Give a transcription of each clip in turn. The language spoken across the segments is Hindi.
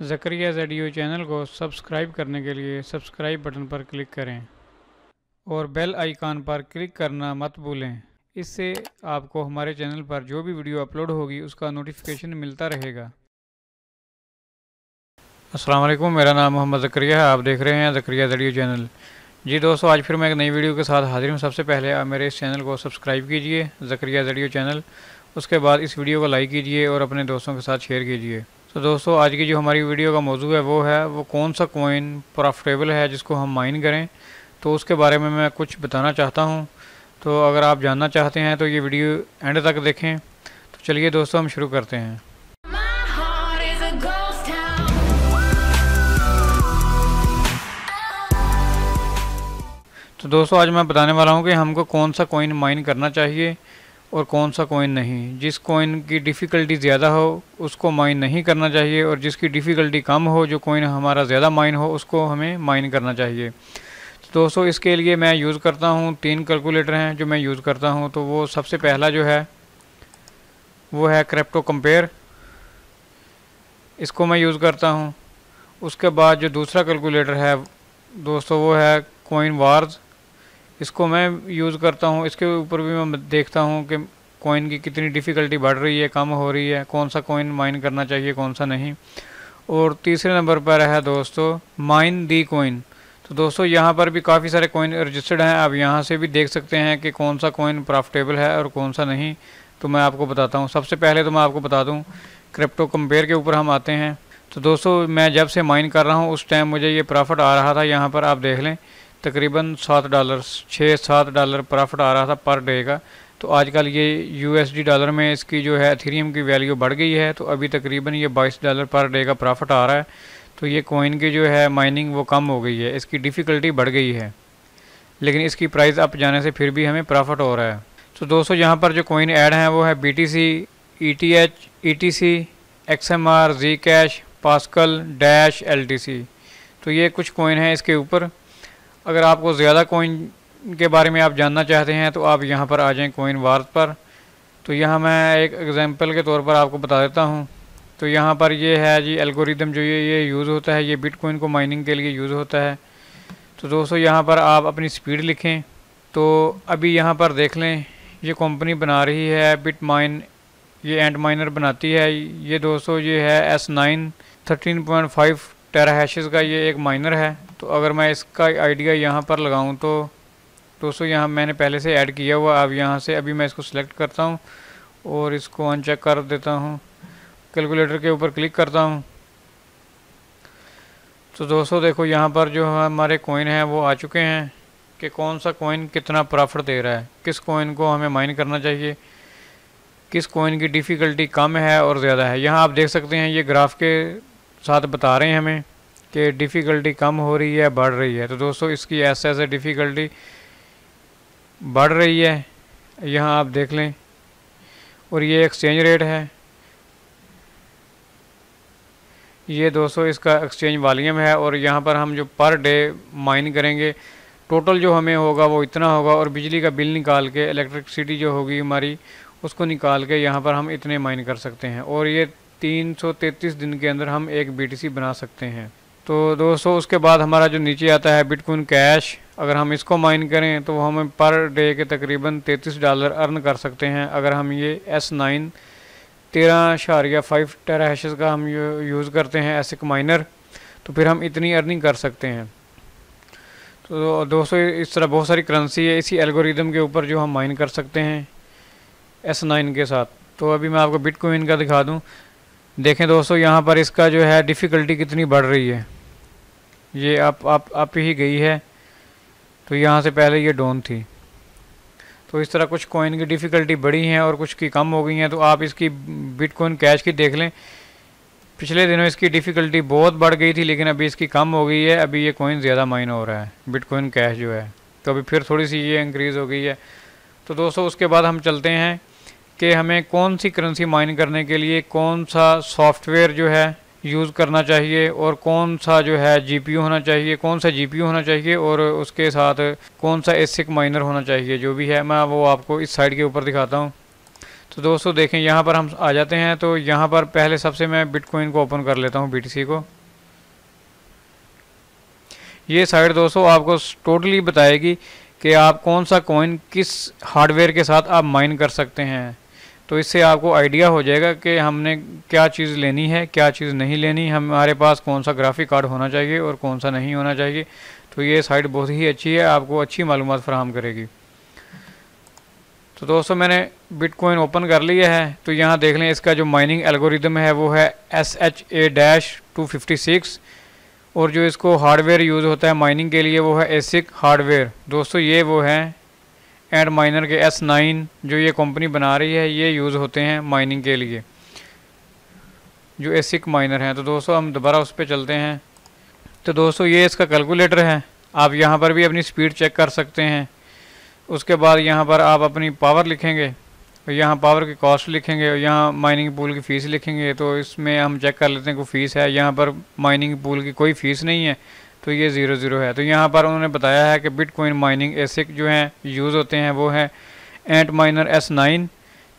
ज़करिया ज़ेडियो चैनल को सब्सक्राइब करने के लिए सब्सक्राइब बटन पर क्लिक करें और बेल आइकन पर क्लिक करना मत भूलें। इससे आपको हमारे चैनल पर जो भी वीडियो अपलोड होगी उसका नोटिफिकेशन मिलता रहेगा। अस्सलाम वालेकुम, मेरा नाम मोहम्मद ज़करिया है। आप देख रहे हैं ज़करिया ज़ेडियो चैनल। जी दोस्तों, आज फिर मैं एक नई वीडियो के साथ हाजिर हूँ। सबसे पहले आप मेरे इस चैनल को सब्सक्राइब कीजिए, ज़करिया ज़ेडियो चैनल। उसके बाद इस वीडियो को लाइक कीजिए और अपने दोस्तों के साथ शेयर कीजिए। तो दोस्तों, आज की जो हमारी वीडियो का मौजू है वो कौन सा कॉइन प्रॉफिटेबल है जिसको हम माइन करें, तो उसके बारे में मैं कुछ बताना चाहता हूं। तो अगर आप जानना चाहते हैं तो ये वीडियो एंड तक देखें। तो चलिए दोस्तों, हम शुरू करते हैं। तो दोस्तों, आज मैं बताने वाला हूं कि हमको कौन सा कॉइन माइन करना चाहिए और कौन सा कॉइन नहीं। जिस कॉइन की डिफ़िकल्टी ज़्यादा हो उसको माइन नहीं करना चाहिए, और जिसकी डिफ़िकल्टी कम हो, जो कॉइन हमारा ज़्यादा माइन हो, उसको हमें माइन करना चाहिए। तो दोस्तों, इसके लिए मैं यूज़ करता हूँ 3 कैलकुलेटर हैं जो मैं यूज़ करता हूँ। तो वो सबसे पहला जो है वो है क्रिप्टो कंपेयर, इसको मैं यूज़ करता हूँ। उसके बाद जो दूसरा कैलकुलेटर है दोस्तों वो है कॉइन वार्स, इसको मैं यूज़ करता हूँ। इसके ऊपर भी मैं देखता हूँ कि कॉइन की कितनी डिफ़िकल्टी बढ़ रही है, कम हो रही है, कौन सा कॉइन माइन करना चाहिए, कौन सा नहीं। और तीसरे नंबर पर है दोस्तों माइन दी कॉइन। तो दोस्तों, यहाँ पर भी काफ़ी सारे कॉइन रजिस्टर्ड हैं। आप यहाँ से भी देख सकते हैं कि कौन सा कॉइन प्रॉफिटेबल है और कौन सा नहीं। तो मैं आपको बताता हूँ। सबसे पहले तो मैं आपको बता दूँ, क्रिप्टो कंपेयर के ऊपर हम आते हैं। तो दोस्तों, मैं जब से माइन कर रहा हूँ उस टाइम मुझे ये प्रॉफिट आ रहा था। यहाँ पर आप देख लें, तकरीबन $7 $6-7 प्रॉफिट आ रहा था पर डे का। तो आजकल ये USD डॉलर में इसकी जो है एथेरियम की वैल्यू बढ़ गई है, तो अभी तकरीबन ये $22 पर डे का प्रॉफिट आ रहा है। तो ये कॉइन की जो है माइनिंग वो कम हो गई है, इसकी डिफ़िकल्टी बढ़ गई है, लेकिन इसकी प्राइस अप जाने से फिर भी हमें प्रॉफिट हो रहा है। तो दोस्तों, यहाँ पर जो कॉइन ऐड हैं वो है BTC, ETH, ETC, XMR, Zcash, pascal, dash, LTC। तो ये कुछ कॉइन हैं इसके ऊपर। अगर आपको ज़्यादा कॉइन के बारे में आप जानना चाहते हैं तो आप यहाँ पर आ जाएं कॉइन वार्स पर। तो यहाँ मैं एक एग्जांपल के तौर पर आपको बता देता हूँ। तो यहाँ पर ये है जी एल्गोरिदम जो ये यूज़ होता है, ये बिटकॉइन को माइनिंग के लिए यूज़ होता है। तो दोस्तों, यहाँ पर आप अपनी स्पीड लिखें। तो अभी यहाँ पर देख लें, ये कंपनी बना रही है बिटमाइन, ये एंड माइनर बनाती है। ये दोस्तों ये है S9 13.5 टेराहैशेस का ये एक माइनर है। तो अगर मैं इसका आइडिया यहाँ पर लगाऊँ तो दोस्तों, यहाँ मैंने पहले से ऐड किया हुआ। अब यहाँ से अभी मैं इसको सिलेक्ट करता हूँ और इसको अनचेक कर देता हूँ, कैलकुलेटर के ऊपर क्लिक करता हूँ। तो दोस्तों देखो, यहाँ पर जो हमारे कॉइन हैं वो आ चुके हैं कि कौन सा कॉइन कितना प्रॉफिट दे रहा है, किस कॉइन को हमें माइन करना चाहिए, किस कॉइन की डिफ़िकल्टी कम है और ज़्यादा है। यहाँ आप देख सकते हैं ये ग्राफ के साथ बता रहे हैं हमें कि डिफ़िकल्टी कम हो रही है, बढ़ रही है। तो दोस्तों, इसकी ऐसे ऐसे डिफ़िकल्टी बढ़ रही है, यहाँ आप देख लें। और ये एक्सचेंज रेट है, ये दोस्तों इसका एक्सचेंज वॉल्यूम है। और यहाँ पर हम जो पर डे माइन करेंगे, टोटल जो हमें होगा वो इतना होगा। और बिजली का बिल निकाल के, इलेक्ट्रिसिटी जो होगी हमारी, उसको निकाल के यहाँ पर हम इतने माइन कर सकते हैं। और ये 333 दिन के अंदर हम एक BTC बना सकते हैं। तो दोस्तों, उसके बाद हमारा जो नीचे आता है बिटकॉइन कैश, अगर हम इसको माइन करें तो हमें पर डे के तकरीबन $33 अर्न कर सकते हैं। अगर हम ये S9 13.5 टेराहैशेस का हम यूज़ करते हैं एसिक माइनर, तो फिर हम इतनी अर्निंग कर सकते हैं। तो दोस्तों, इस तरह बहुत सारी करेंसी है इसी एल्गोरिदम के ऊपर जो हम माइन कर सकते हैं S9 के साथ। तो अभी मैं आपको बिटकॉइन का दिखा दूं। देखें दोस्तों, यहाँ पर इसका जो है डिफ़िकल्टी कितनी बढ़ रही है, ये आप ही गई है। तो यहाँ से पहले ये डाउन थी। तो इस तरह कुछ कॉइन की डिफ़िकल्टी बढ़ी हैं और कुछ की कम हो गई हैं। तो आप इसकी बिटकॉइन कैश की देख लें, पिछले दिनों इसकी डिफ़िकल्टी बहुत बढ़ गई थी, लेकिन अभी इसकी कम हो गई है। अभी ये कॉइन ज़्यादा माइन हो रहा है बिटकॉइन कैश जो है, तो अभी फिर थोड़ी सी ये इंक्रीज़ हो गई है। तो दोस्तों, उसके बाद हम चलते हैं कि हमें कौन सी करेंसी माइन करने के लिए कौन सा सॉफ्टवेयर जो है यूज़ करना चाहिए, और कौन सा जो है GPU होना चाहिए, कौन सा GPU होना चाहिए, और उसके साथ कौन सा एसिक माइनर होना चाहिए। जो भी है मैं वो आपको इस साइड के ऊपर दिखाता हूँ। तो दोस्तों देखें यहाँ पर हम आ जाते हैं। तो यहाँ पर पहले सबसे मैं बिटकॉइन को ओपन कर लेता हूँ, BTC को। ये साइट दोस्तों आपको टोटली बताएगी कि आप कौन सा कॉइन किस हार्डवेयर के साथ आप माइन कर सकते हैं। तो इससे आपको आइडिया हो जाएगा कि हमने क्या चीज़ लेनी है, क्या चीज़ नहीं लेनी, हमारे पास कौन सा ग्राफिक कार्ड होना चाहिए और कौन सा नहीं होना चाहिए। तो ये साइट बहुत ही अच्छी है, आपको अच्छी मालूमात फराहम करेगी। तो दोस्तों मैंने बिटकॉइन ओपन कर लिया है। तो यहाँ देख लें, इसका जो माइनिंग एल्गोरिदम है वो है SHA-256, और जो इसको हार्डवेयर यूज़ होता है माइनिंग के लिए वो है ASIC हार्डवेयर। दोस्तों ये वो है एंड माइनर के S9 जो ये कंपनी बना रही है, ये यूज़ होते हैं माइनिंग के लिए, जो ASIC माइनर हैं। तो दोस्तों हम दोबारा उस पर चलते हैं। तो दोस्तों ये इसका कैलकुलेटर है, आप यहाँ पर भी अपनी स्पीड चेक कर सकते हैं। उसके बाद यहाँ पर आप अपनी पावर लिखेंगे, यहाँ पावर की कॉस्ट लिखेंगे, यहाँ माइनिंग पूल की फ़ीस लिखेंगे। तो इसमें हम चेक कर लेते हैं कोई फ़ीस है, यहाँ पर माइनिंग पूल की कोई फ़ीस नहीं है, तो ये 0 है। तो यहाँ पर उन्होंने बताया है कि बिटकॉइन माइनिंग ASIC जो हैं यूज़ होते हैं वो है एंट माइनर S9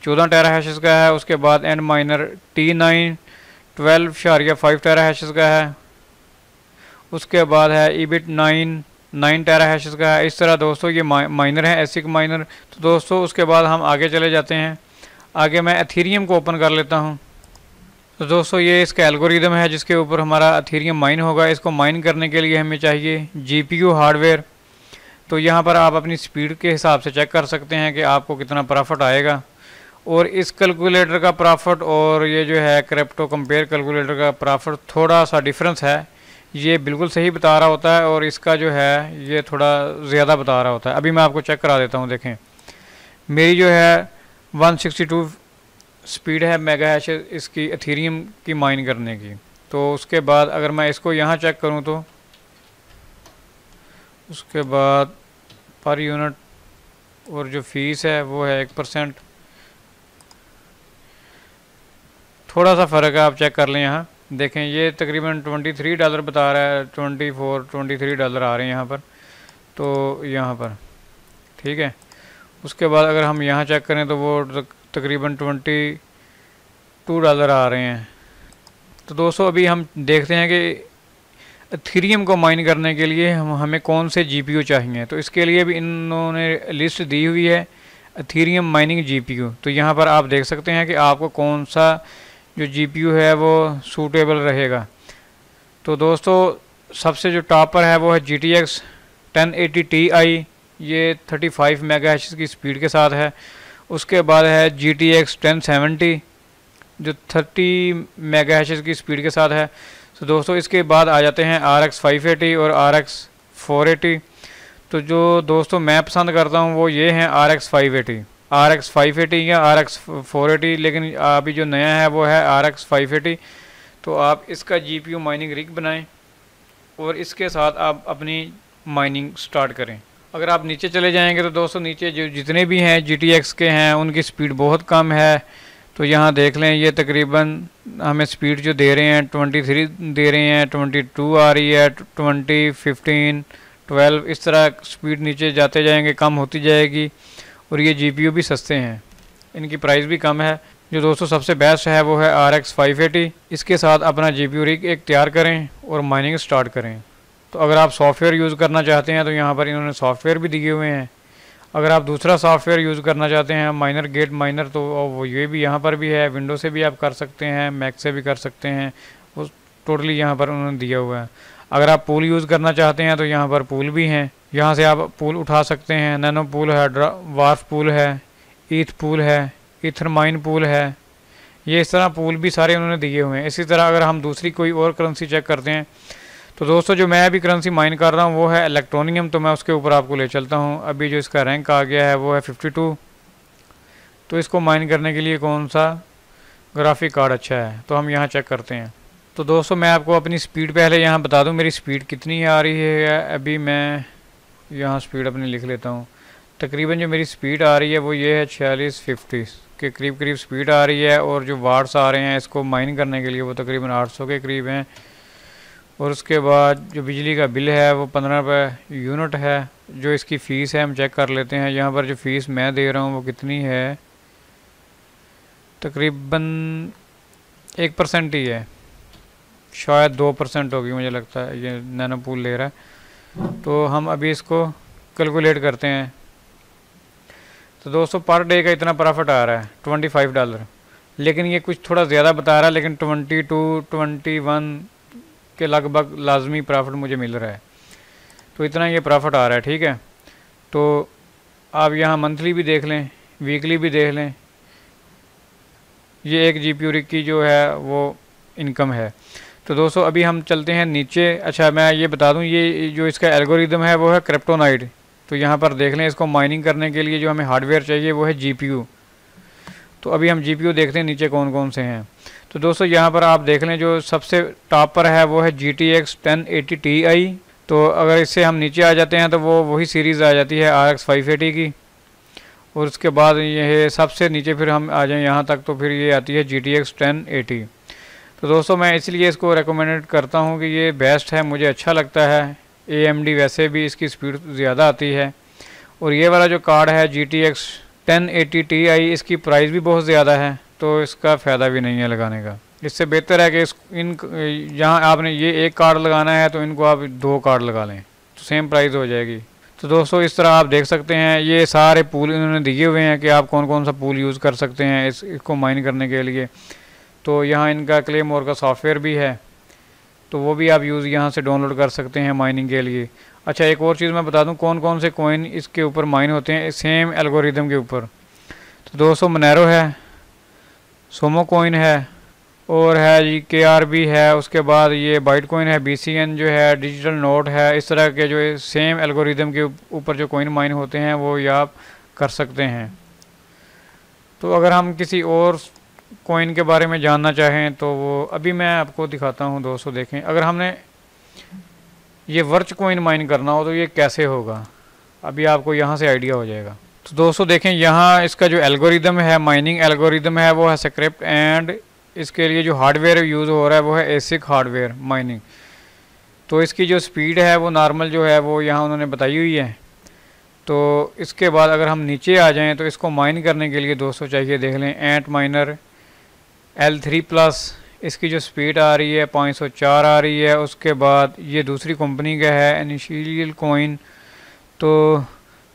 14 टेराहैशेस का है। उसके बाद एंड माइनर T9 12.5 टेराहैशेस का है। उसके बाद है EBIT 9 टेराहैशेस का है। इस तरह दोस्तों ये माइनर है, ASIC माइनर। तो दोस्तों उसके बाद हम आगे चले जाते हैं। आगे मैं एथीरियम को ओपन कर लेता हूँ। तो दोस्तों ये इसका एल्गोरिदम है जिसके ऊपर हमारा एथीरियम माइन होगा। इसको माइन करने के लिए हमें चाहिए GPU हार्डवेयर। तो यहाँ पर आप अपनी स्पीड के हिसाब से चेक कर सकते हैं कि आपको कितना प्रॉफिट आएगा। और इस कैलकुलेटर का प्रॉफिट और ये जो है क्रिप्टो कंपेयर कैलकुलेटर का प्रॉफिट थोड़ा सा डिफरेंस है। ये बिल्कुल सही बता रहा होता है और इसका जो है ये थोड़ा ज़्यादा बता रहा होता है। अभी मैं आपको चेक करा देता हूँ। देखें मेरी जो है 162 स्पीड है मेगाहैश इसकी एथीरियम की माइन करने की। तो उसके बाद अगर मैं इसको यहाँ चेक करूँ तो उसके बाद पर यूनिट और जो फीस है वो है 1%। थोड़ा सा फ़र्क है, आप चेक कर लें। यहाँ देखें ये तकरीबन $23 बता रहा है, 23 डॉलर आ रहे हैं यहाँ पर। तो यहाँ पर ठीक है। उसके बाद अगर हम यहाँ चेक करें तो वो तकरीबन $22 आ रहे हैं। तो दोस्तों अभी हम देखते हैं कि एथीरियम को माइन करने के लिए हमें कौन से GPU चाहिए। तो इसके लिए भी इन्होंने लिस्ट दी हुई है एथीरियम माइनिंग GPU। तो यहाँ पर आप देख सकते हैं कि आपको कौन सा जो GPU है वो सूटेबल रहेगा। तो दोस्तों सबसे जो टॉप पर है वो है GTX 1080 Ti, ये 35 मेगाहर्ट्ज़ की स्पीड के साथ है। उसके बाद है GTX 1070 जो 30 मेगाहर्ट्ज़ की स्पीड के साथ है। तो दोस्तों इसके बाद आ जाते हैं RX 580 और RX 480। तो जो दोस्तों मैं पसंद करता हूँ वो ये हैं RX 580 या RX 480, लेकिन अभी जो नया है वो है RX 580। तो आप इसका GPU माइनिंग रिग बनाएं और इसके साथ आप अपनी माइनिंग स्टार्ट करें। अगर आप नीचे चले जाएंगे तो दोस्तों नीचे जो जितने भी हैं GTX के हैं उनकी स्पीड बहुत कम है। तो यहाँ देख लें ये तकरीबन हमें स्पीड जो दे रहे हैं 23 दे रहे हैं, 22 आ रही है, 20, 15, 12, इस तरह स्पीड नीचे जाते जाएंगे, कम होती जाएगी। और ये GPU भी सस्ते हैं, इनकी प्राइस भी कम है। जो दोस्तों सबसे बेस्ट है वो है RX 580। इसके साथ अपना GPU रिग एक तैयार करें और माइनिंग स्टार्ट करें। तो अगर आप सॉफ्टवेयर यूज़ करना चाहते हैं तो यहाँ पर इन्होंने सॉफ्टवेयर भी दिए हुए हैं। अगर आप दूसरा सॉफ्टवेयर यूज़ करना चाहते हैं माइनर गेट माइनर, तो वो ये भी यहाँ पर भी है। विंडो से भी आप कर सकते हैं, मैक से भी कर सकते हैं, वो टोटली यहाँ पर उन्होंने दिया हुआ है। अगर आप पूल यूज़ करना चाहते हैं तो यहाँ पर पूल भी हैं, यहाँ से आप पूल उठा सकते हैं। नैनो पूल है, वार्फ पूल है, ईथ पूल है, ईथरमाइन पूल है। ये इस तरह पूल भी सारे उन्होंने दिए हुए हैं। इसी तरह अगर हम दूसरी कोई और करेंसी चेक करते हैं तो दोस्तों जो मैं अभी करेंसी माइन कर रहा हूँ वो है इलेक्ट्रोनियम। तो मैं उसके ऊपर आपको ले चलता हूँ। अभी जो इसका रैंक आ गया है वो है 52। तो इसको माइन करने के लिए कौन सा ग्राफिक कार्ड अच्छा है, तो हम यहाँ चेक करते हैं। तो दोस्तों मैं आपको अपनी स्पीड पहले यहाँ बता दूँ मेरी स्पीड कितनी आ रही है। अभी मैं यहाँ स्पीड अपनी लिख लेता हूँ। तकरीबन जो मेरी स्पीड आ रही है वो ये है 4650 के करीब स्पीड आ रही है। और जो वाट्स आ रहे हैं इसको माइन करने के लिए वो तकरीबन 800 के करीब हैं। और उसके बाद जो बिजली का बिल है वो 15 रुपये यूनिट है। जो इसकी फ़ीस है हम चेक कर लेते हैं। यहाँ पर जो फ़ीस मैं दे रहा हूँ वो कितनी है, तकरीबन 1% ही है, शायद 2% होगी मुझे लगता है ये नैनो पूल ले रहा है। तो हम अभी इसको कैलकुलेट करते हैं। तो दोस्तों पर डे का इतना प्रॉफिट आ रहा है $25, लेकिन ये कुछ थोड़ा ज़्यादा बता रहा है, लेकिन 22-21 के लगभग लाजमी प्रॉफिट मुझे मिल रहा है। तो इतना ये प्रॉफिट आ रहा है, ठीक है। तो आप यहाँ मंथली भी देख लें, वीकली भी देख लें, ये एक GPU रिग की जो है वो इनकम है। तो दोस्तों अभी हम चलते हैं नीचे। अच्छा मैं ये बता दूं, ये जो इसका एल्गोरिदम है वो है क्रिप्टोनाइट। तो यहाँ पर देख लें, इसको माइनिंग करने के लिए जो हमें हार्डवेयर चाहिए वो है GPU। तो अभी हम GPU देखते हैं नीचे कौन कौन से हैं। तो दोस्तों यहाँ पर आप देख लें, जो सबसे टॉप पर है वो है GTX 1080 Ti। तो अगर इससे हम नीचे आ जाते हैं तो वो वही सीरीज़ आ जाती है RX 580 की। और उसके बाद ये सबसे नीचे फिर हम आ जाएं यहाँ तक, तो फिर ये आती है GTX 1080। तो दोस्तों मैं इसलिए इसको रेकमेंड करता हूँ कि ये बेस्ट है, मुझे अच्छा लगता है। AMD वैसे भी इसकी स्पीड ज़्यादा आती है। और ये वाला जो कार्ड है GTX 1080 Ti, इसकी प्राइस भी बहुत ज़्यादा है, तो इसका फ़ायदा भी नहीं है लगाने का। इससे बेहतर है कि जहाँ आपने ये एक कार्ड लगाना है तो इनको आप 2 कार्ड लगा लें, तो सेम प्राइस हो जाएगी। तो दोस्तों इस तरह आप देख सकते हैं, ये सारे पूल इन्होंने दिए हुए हैं कि आप कौन कौन सा पूल यूज़ कर सकते हैं इसको माइन करने के लिए। तो यहाँ इनका क्लेमोर का सॉफ्टवेयर भी है, तो वो भी आप यहाँ से डाउनलोड कर सकते हैं माइनिंग के लिए। अच्छा एक और चीज़ मैं बता दूं, कौन कौन से कॉइन इसके ऊपर माइन होते हैं सेम एल्गोरिदम के ऊपर। तो दोस्तों मोनेरो है, सोमो कॉइन है, और है जी KRB है, उसके बाद ये बाइट कॉइन है, BCN जो है, डिजिटल नोट है। इस तरह के जो सेम एल्गोरिदम के ऊपर जो कॉइन माइन होते हैं वो ये आप कर सकते हैं। तो अगर हम किसी और कॉइन के बारे में जानना चाहें तो वो अभी मैं आपको दिखाता हूं। दोस्तों देखें, अगर हमने ये वर्च कॉइन माइन करना हो तो ये कैसे होगा, अभी आपको यहाँ से आइडिया हो जाएगा। तो दोस्तों देखें, यहाँ इसका जो एल्गोरिदम है, माइनिंग एल्गोरिदम है वो है स्क्रिप्ट, एंड इसके लिए जो हार्डवेयर यूज़ हो रहा है वो है ASIC हार्डवेयर माइनिंग। तो इसकी जो स्पीड है वो नॉर्मल जो है वो यहाँ उन्होंने बताई हुई है। तो इसके बाद अगर हम नीचे आ जाएं तो इसको माइन करने के लिए दोस्तों चाहिए, देख लें, एंट माइनर L3+, इसकी जो स्पीड आ रही है 504 आ रही है। उसके बाद ये दूसरी कंपनी का है इनिशियल कॉइन। तो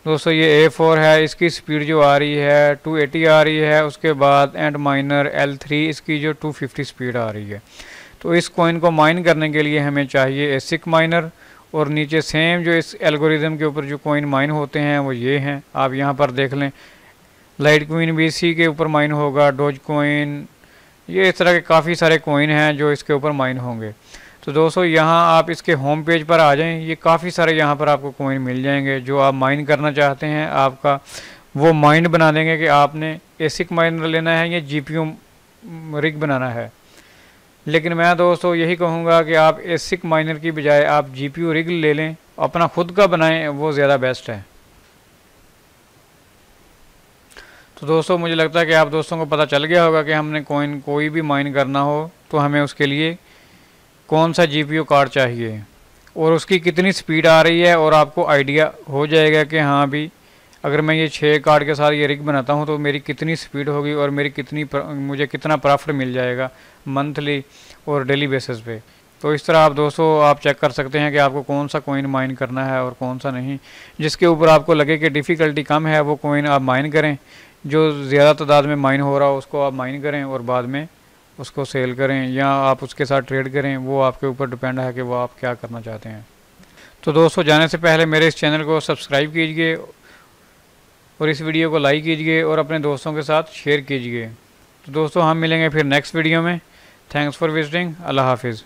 दोस्तों ये A4 है, इसकी स्पीड जो आ रही है 280 आ रही है। उसके बाद एंड माइनर L3, इसकी जो 250 स्पीड आ रही है। तो इस कॉइन को माइन करने के लिए हमें चाहिए ASIC माइनर। और नीचे सेम जो इस एल्गोरिदम के ऊपर जो कॉइन माइन होते हैं वो ये हैं, आप यहाँ पर देख लें। लाइट कॉइन भी इसी के ऊपर माइन होगा, डोज कॉइन, ये इस तरह के काफ़ी सारे कॉइन हैं जो इसके ऊपर माइन होंगे। तो दोस्तों यहाँ आप इसके होम पेज पर आ जाएं, ये काफ़ी सारे यहाँ पर आपको कॉइन मिल जाएंगे जो आप माइन करना चाहते हैं। आपका वो माइंड बना देंगे कि आपने ASIC माइनर लेना है या GPU रिग बनाना है। लेकिन मैं दोस्तों यही कहूँगा कि आप ASIC माइनर की बजाय आप GPU रिग ले लें, अपना खुद का बनाएं, वो ज़्यादा बेस्ट है। तो दोस्तों मुझे लगता है कि आप दोस्तों को पता चल गया होगा कि हमने कॉइन कोई भी माइन करना हो तो हमें उसके लिए कौन सा GPU कार्ड चाहिए और उसकी कितनी स्पीड आ रही है, और आपको आइडिया हो जाएगा कि हाँ भी अगर मैं ये 6 कार्ड के साथ ये रिग बनाता हूँ तो मेरी कितनी स्पीड होगी और मेरी मुझे कितना प्रॉफिट मिल जाएगा मंथली और डेली बेसिस पे। तो इस तरह आप दोस्तों आप चेक कर सकते हैं कि आपको कौन सा कॉइन माइन करना है और कौन सा नहीं। जिसके ऊपर आपको लगे कि डिफ़िकल्टी कम है वो कॉइन आप माइन करें, जो ज़्यादा तादाद में माइन हो रहा हो उसको आप माइन करें और बाद में उसको सेल करें या आप उसके साथ ट्रेड करें, वो आपके ऊपर डिपेंड है कि वो आप क्या करना चाहते हैं। तो दोस्तों जाने से पहले मेरे इस चैनल को सब्सक्राइब कीजिए और इस वीडियो को लाइक कीजिए और अपने दोस्तों के साथ शेयर कीजिए। तो दोस्तों हम मिलेंगे फिर नेक्स्ट वीडियो में। Thanks for visiting. अल्लाह हाफिज़।